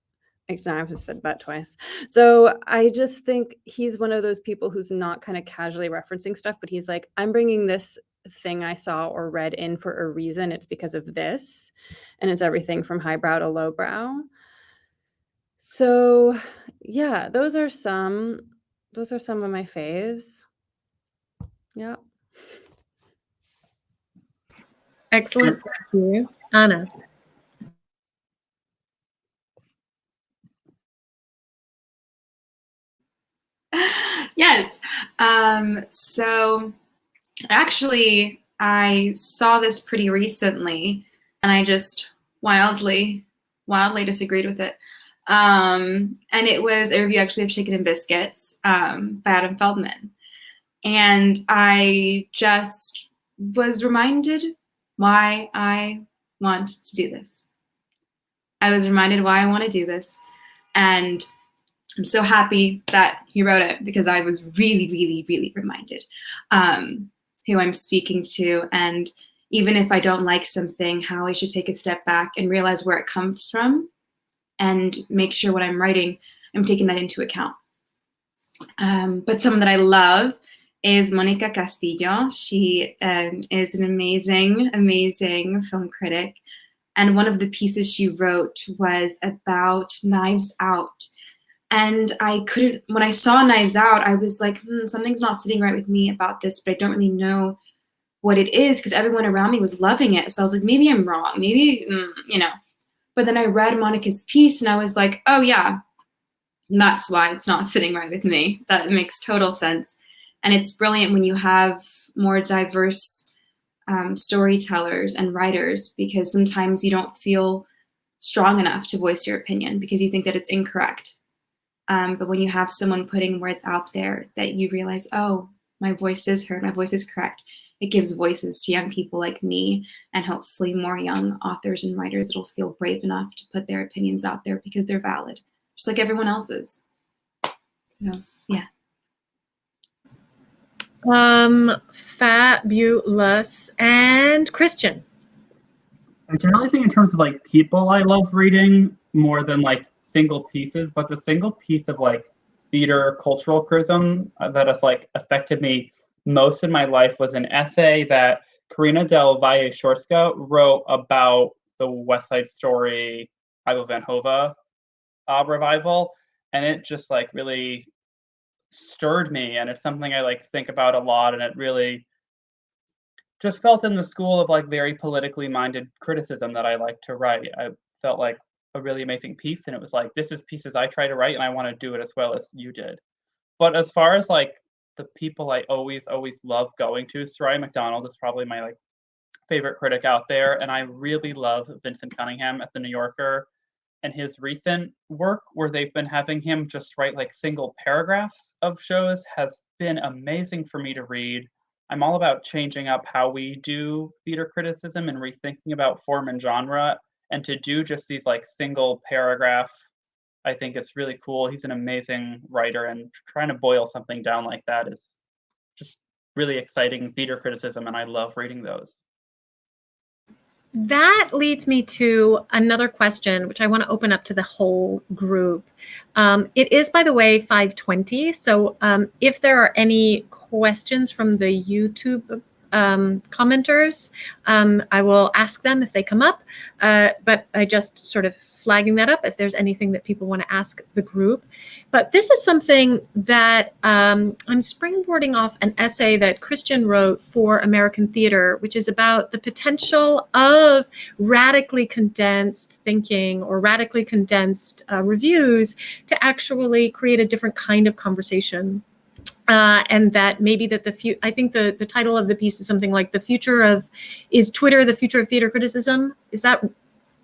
I've just said that twice. So I just think he's one of those people who's not kind of casually referencing stuff, but he's like, I'm bringing this thing I saw or read in for a reason. It's because of this. And it's everything from highbrow to lowbrow. So yeah, those are some of my faves. Yeah. Excellent. Thank you. Anna. Yes. So actually, I saw this pretty recently, and I just wildly disagreed with it. And it was a review actually of Chicken and Biscuits by Adam Feldman. And I just was reminded why I want to do this. I was reminded why I want to do this. And I'm so happy that he wrote it because I was really, really, really reminded who I'm speaking to. And even if I don't like something, how I should take a step back and realize where it comes from and make sure when I'm writing, I'm taking that into account. But someone that I love is Monica Castillo. She is an amazing, amazing film critic. And one of the pieces she wrote was about Knives Out. And I couldn't, when I saw Knives Out, I was like, something's not sitting right with me about this, but I don't really know what it is because everyone around me was loving it. So I was like, maybe I'm wrong, maybe, you know. But then I read Monica's piece and I was like, oh yeah, that's why it's not sitting right with me. That makes total sense. And it's brilliant when you have more diverse storytellers and writers because sometimes you don't feel strong enough to voice your opinion because you think that it's incorrect. But when you have someone putting words out there that you realize, oh, my voice is heard, my voice is correct, it gives voices to young people like me and hopefully more young authors and writers that'll feel brave enough to put their opinions out there because they're valid, just like everyone else's. So, yeah. Fabulous. And Christian. I generally think in terms of like people I love reading more than like single pieces, but the single piece of like theater cultural criticism that has like affected me most in my life was an essay that Karina Del Valle Shorska wrote about the West Side Story Ivo Van Hove revival. And it just like really stirred me, and it's something I like think about a lot, and it really just felt in the school of like very politically minded criticism that I like to write. I felt like a really amazing piece, and it was like, this is pieces I try to write, and I want to do it as well as you did. But as far as like the people I always love going to, Sarai McDonald is probably my like favorite critic out there, and I really love Vincent Cunningham at the New Yorker, and his recent work where they've been having him just write like single paragraphs of shows has been amazing for me to read. I'm all about changing up how we do theater criticism and rethinking about form and genre, and to do just these like single paragraph, I think it's really cool. He's an amazing writer, and trying to boil something down like that is just really exciting theater criticism, and I love reading those. That leads me to another question, which I want to open up to the whole group. It is, by the way, 5:20. So if there are any questions from the YouTube commenters, I will ask them if they come up. But I just sort of flagging that up if there's anything that people want to ask the group. But this is something that I'm springboarding off an essay that Christian wrote for American Theater, which is about the potential of radically condensed thinking or radically condensed reviews to actually create a different kind of conversation. And that maybe that I think the title of the piece is something like is Twitter the future of theater criticism?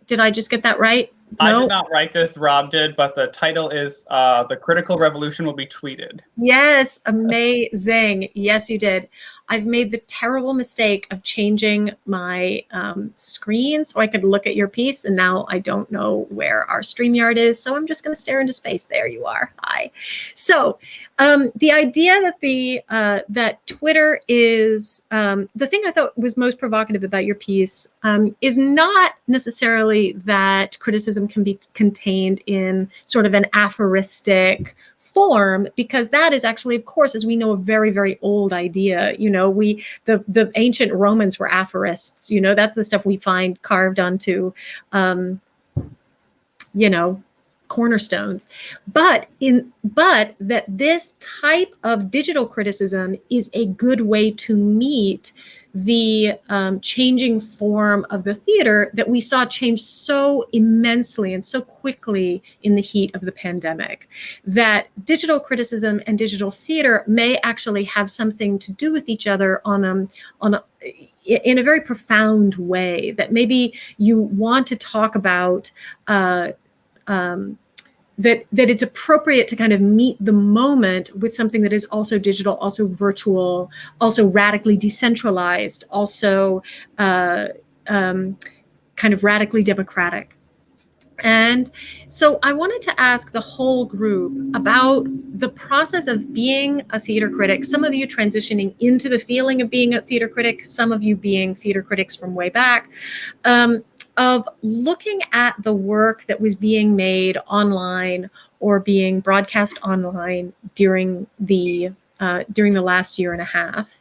Did I just get that right? No? I did not write this, Rob did, but the title is The Critical Revolution Will Be Tweeted. Yes, amazing. Yes, you did. I've made the terrible mistake of changing my screen so I could look at your piece, and now I don't know where our StreamYard is, so I'm just going to stare into space. There you are. Hi. So the idea that that Twitter is the thing I thought was most provocative about your piece is not necessarily that criticism can be contained in sort of an aphoristic form, because that is actually, of course, as we know, a very, very old idea. You know, the ancient Romans were aphorists. You know, that's the stuff we find carved onto, cornerstones. But that this type of digital criticism is a good way to meet the changing form of the theater that we saw change so immensely and so quickly in the heat of the pandemic. That digital criticism and digital theater may actually have something to do with each other in a very profound way. That maybe you want to talk about that it's appropriate to kind of meet the moment with something that is also digital, also virtual, also radically decentralized, also kind of radically democratic. And so I wanted to ask the whole group about the process of being a theater critic, some of you transitioning into the feeling of being a theater critic, some of you being theater critics from way back, of looking at the work that was being made online or being broadcast online during the last year and a half,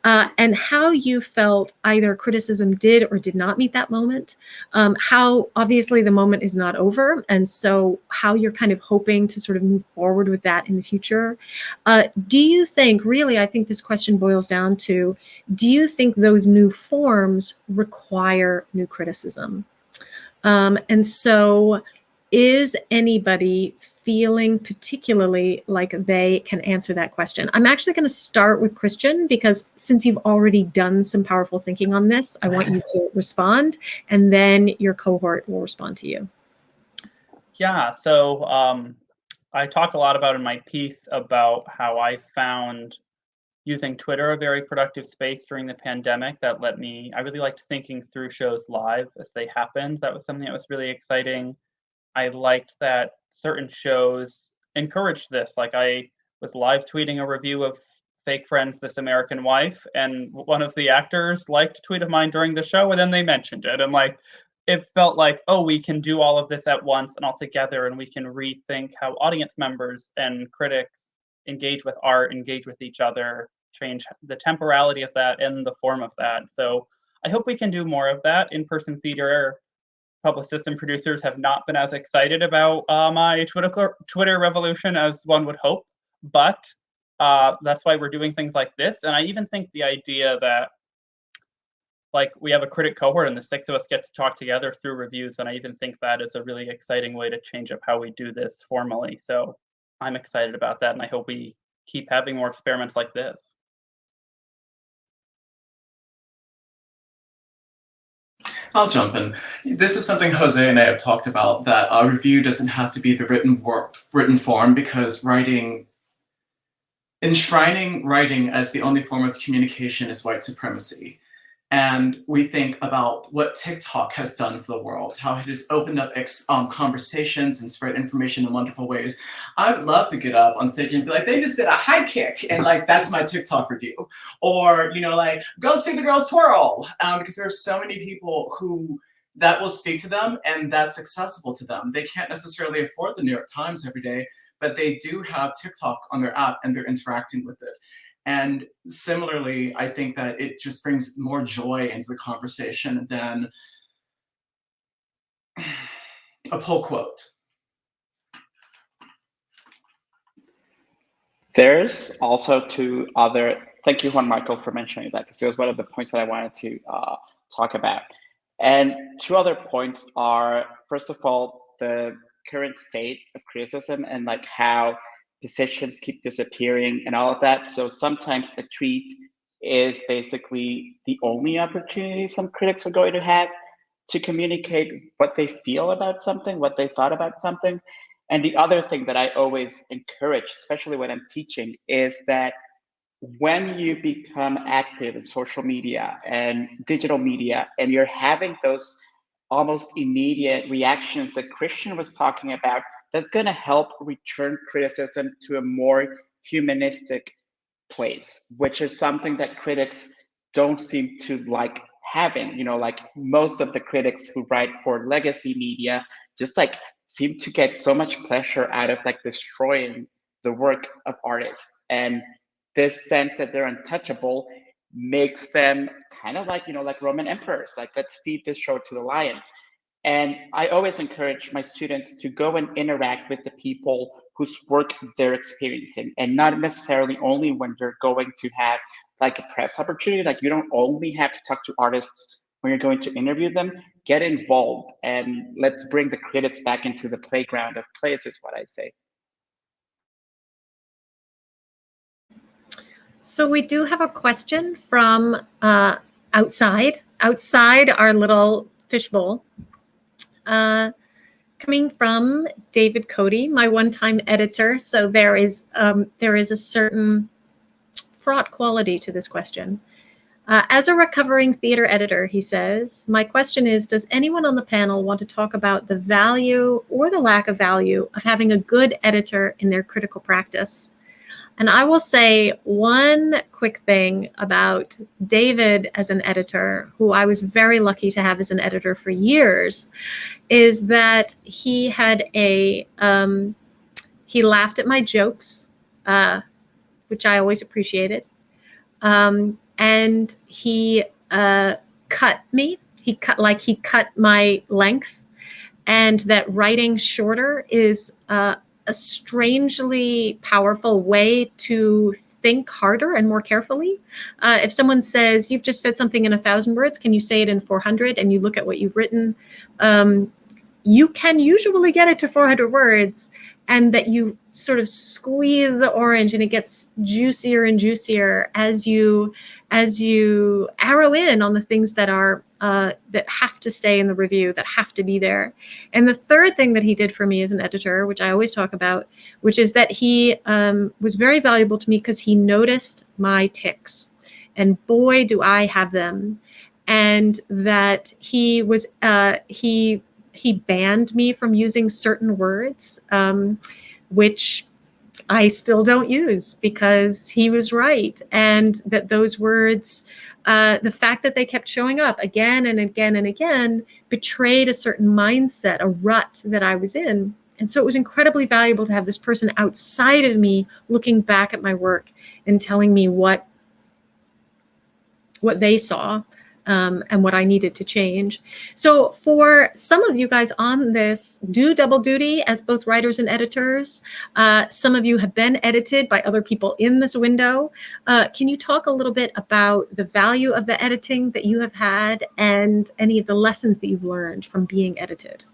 and how you felt either criticism did or did not meet that moment, how obviously the moment is not over, and so how you're kind of hoping to sort of move forward with that in the future. Do you think, really, I think this question boils down to, do you think those new forms require new criticism? And so is anybody feeling particularly like they can answer that question? I'm actually going to start with Christian, because since you've already done some powerful thinking on this, I want you to respond, and then your cohort will respond to you. Yeah, so I talked a lot about in my piece about how I found using Twitter a very productive space during the pandemic that I really liked thinking through shows live as they happened. That was something that was really exciting. I liked that certain shows encouraged this. Like, I was live tweeting a review of Fake Friends, This American Wife, and one of the actors liked a tweet of mine during the show, and then they mentioned it. And like, it felt like, oh, we can do all of this at once and all together, and we can rethink how audience members and critics engage with art, engage with each other, change the temporality of that and the form of that. So I hope we can do more of that. In-person theater publicists and producers have not been as excited about my Twitter revolution as one would hope, but That's why we're doing things like this. And I even think the idea that like we have a critic cohort and the 6 of us get to talk together through reviews, and I even think that is a really exciting way to change up how we do this formally. So I'm excited about that, and I hope we keep having more experiments like this. I'll jump in. This is something Jose and I have talked about, that a review doesn't have to be the written form, because enshrining writing as the only form of communication is white supremacy. And we think about what TikTok has done for the world, how it has opened up conversations and spread information in wonderful ways. I'd love to get up on stage and be like, they just did a high kick, and like, that's my TikTok review. Or, you know, like, go see the girls twirl, because there's so many people who that will speak to them and that's accessible to them. They can't necessarily afford the New York Times every day, but they do have TikTok on their app and they're interacting with it. And similarly, I think that it just brings more joy into the conversation than a pull quote. There's also thank you, Juan Michael, for mentioning that, because it was one of the points that I wanted to talk about. And 2 other points are, first of all, the current state of criticism and like how positions keep disappearing and all of that. So sometimes a tweet is basically the only opportunity some critics are going to have to communicate what they feel about something, what they thought about something. And the other thing that I always encourage, especially when I'm teaching, is that when you become active in social media and digital media, and you're having those almost immediate reactions that Christian was talking about, that's going to help return criticism to a more humanistic place, which is something that critics don't seem to like having. You know, like most of the critics who write for legacy media just like seem to get so much pleasure out of like destroying the work of artists. And this sense that they're untouchable makes them kind of like, you know, like Roman emperors, like, let's feed this show to the lions. And I always encourage my students to go and interact with the people whose work they're experiencing, and not necessarily only when you're going to have like a press opportunity. Like, you don't only have to talk to artists when you're going to interview them. Get involved, and let's bring the critics back into the playground of plays, is what I say. So we do have a question from outside our little fishbowl. Coming from David Cody, my one-time editor. So there is a certain fraught quality to this question. As a recovering theater editor, he says, my question is, does anyone on the panel want to talk about the value or the lack of value of having a good editor in their critical practice? And I will say one quick thing about David as an editor, who I was very lucky to have as an editor for years, is that he had he laughed at my jokes, which I always appreciated. And he cut me. He cut my length, and that writing shorter is a strangely powerful way to think harder and more carefully. If someone says, you've just said something in 1,000 words, can you say it in 400? And you look at what you've written, you can usually get it to 400 words, and that you sort of squeeze the orange and it gets juicier and juicier as you arrow in on the things that are that have to stay in the review, that have to be there. And the third thing that he did for me as an editor, which I always talk about, which is that he was very valuable to me because he noticed my tics, and boy, do I have them. And that he was he banned me from using certain words, which I still don't use, because he was right. And that those words, the fact that they kept showing up again and again and again, betrayed a certain mindset, a rut that I was in. And so it was incredibly valuable to have this person outside of me looking back at my work and telling me what they saw. and what I needed to change. So for some of you guys on this, do double duty as both writers and editors. Some of you have been edited by other people in this window. Can you talk a little bit about the value of the editing that you have had and any of the lessons that you've learned from being edited?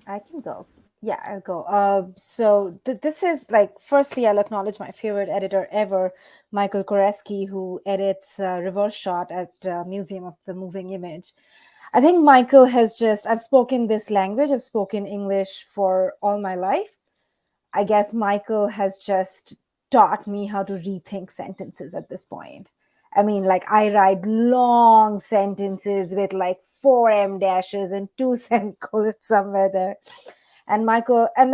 I can go. Yeah, I'll go. So this is like, firstly, I'll acknowledge my favorite editor ever, Michael Koreski, who edits Reverse Shot at Museum of the Moving Image. I think Michael has just, I've spoken this language, I've spoken English for all my life. I guess Michael has just taught me how to rethink sentences at this point. I mean, like, I write long sentences with like 4 em dashes and 2 semicolons somewhere there. And Michael, and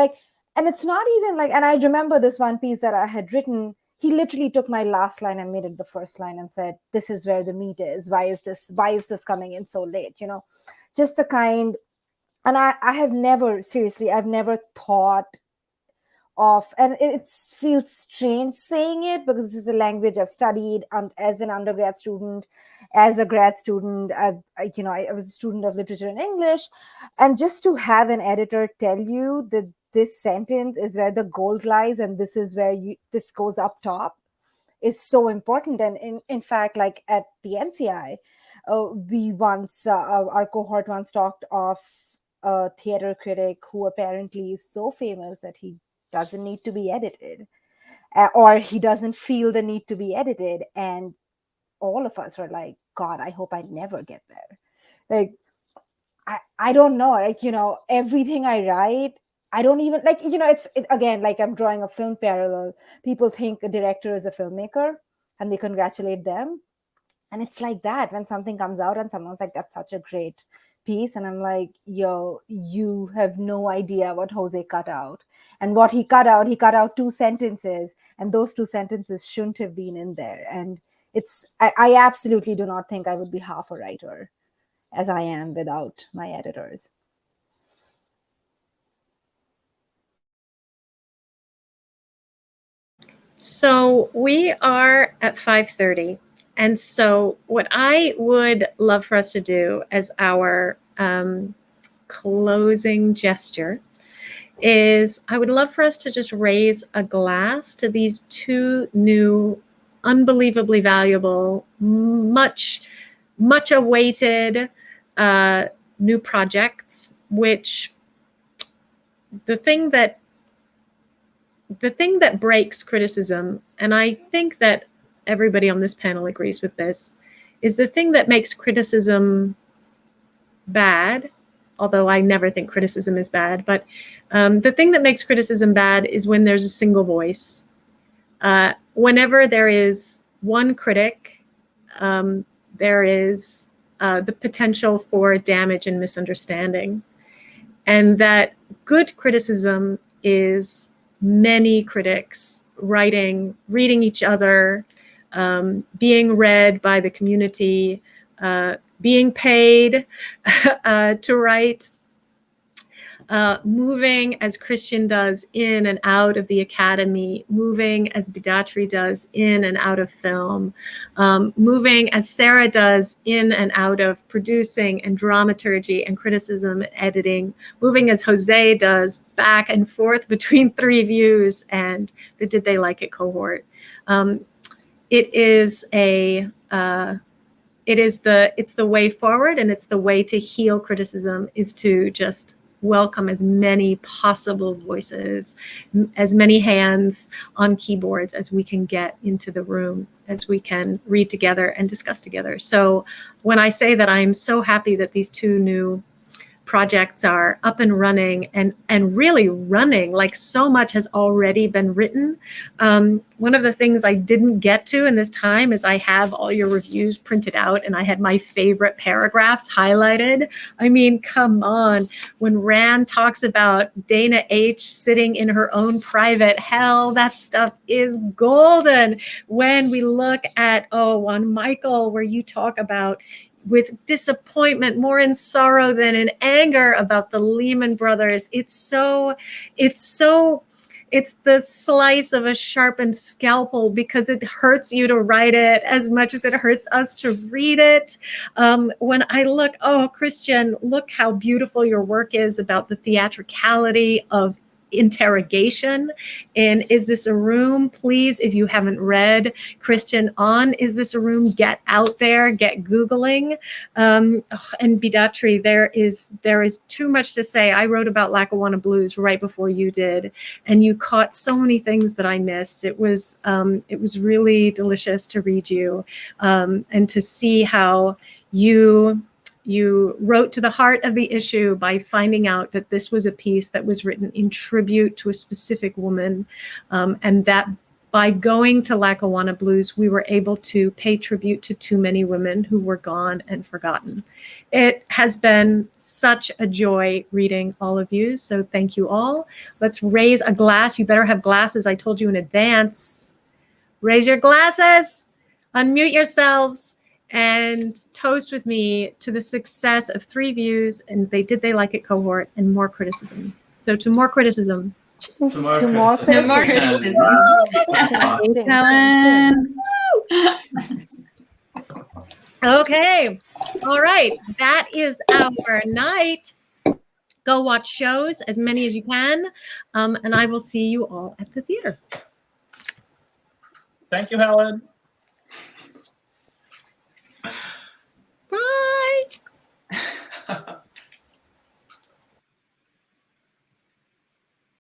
it's not even like, and I remember this one piece that I had written, he literally took my last line and made it the first line and said, this is where the meat is. Why is this coming in so late? You know, just the kind, and I have never, seriously, I've never thought of, and it feels strange saying it because this is a language I've studied as an undergrad student, as a grad student. I was a student of literature and English, and just to have an editor tell you that this sentence is where the gold lies and this is where this goes up top is so important. And in fact, like at the NCI, we once, our cohort once talked of a theater critic who apparently is so famous that he doesn't need to be edited, or he doesn't feel the need to be edited. And all of us were like, God, I hope I never get there. Like, I don't know, like, you know, everything I write, I don't even, like, you know, again, like I'm drawing a film parallel. People think a director is a filmmaker and they congratulate them. And it's like that when something comes out and someone's like, that's such a great piece. And I'm like, yo, you have no idea what Jose cut out. And what he cut out 2 sentences, and those 2 sentences shouldn't have been in there. And I absolutely do not think I would be half a writer as I am without my editors. So we are at 5:30. And so what I would love for us to do as our closing gesture is I would love for us to just raise a glass to these 2 new, unbelievably valuable, much awaited new projects, which the thing that breaks criticism, and I think that everybody on this panel agrees with this, is the thing that makes criticism bad, although I never think criticism is bad, but the thing that makes criticism bad is when there's a single voice. Whenever there is one critic, there is the potential for damage and misunderstanding. And that good criticism is many critics writing, reading each other, being read by the community, being paid to write, moving as Christian does in and out of the academy, moving as Bidatri does in and out of film, moving as Sarah does in and out of producing and dramaturgy and criticism and editing, moving as Jose does back and forth between 3 views and the Did They Like It cohort. It's the way forward, and it's the way to heal criticism, is to just welcome as many possible voices, as many hands on keyboards as we can get into the room, as we can read together and discuss together. So when I say that I'm so happy that these 2 new projects are up and running and really running, like so much has already been written. One of the things I didn't get to in this time is I have all your reviews printed out and I had my favorite paragraphs highlighted. I mean, come on. When Rand talks about Dana H sitting in her own private hell, that stuff is golden. When we look at, on Michael, where you talk about with disappointment, more in sorrow than in anger about the Lehman Brothers. It's so it's the slice of a sharpened scalpel because it hurts you to write it as much as it hurts us to read it. When I look, oh, Christian, look how beautiful your work is about the theatricality of interrogation in Is This a Room? Please, if you haven't read Christian on Is This a Room, get out there, get Googling. And Bidatri, there is too much to say. I wrote about Lackawanna Blues right before you did, and you caught so many things that I missed. It was really delicious to read you and to see how you wrote to the heart of the issue by finding out that this was a piece that was written in tribute to a specific woman, and that by going to Lackawanna Blues, we were able to pay tribute to too many women who were gone and forgotten. It has been such a joy reading all of you, so thank you all. Let's raise a glass. You better have glasses. I told you in advance. Raise your glasses, unmute yourselves, and toast with me to the success of 3 views and Did They Like It cohort and more criticism. So to more criticism. To more criticism. Thanks, Helen. Okay. All right. That is our night. Go watch shows, as many as you can. And I will see you all at the theater. Thank you, Helen.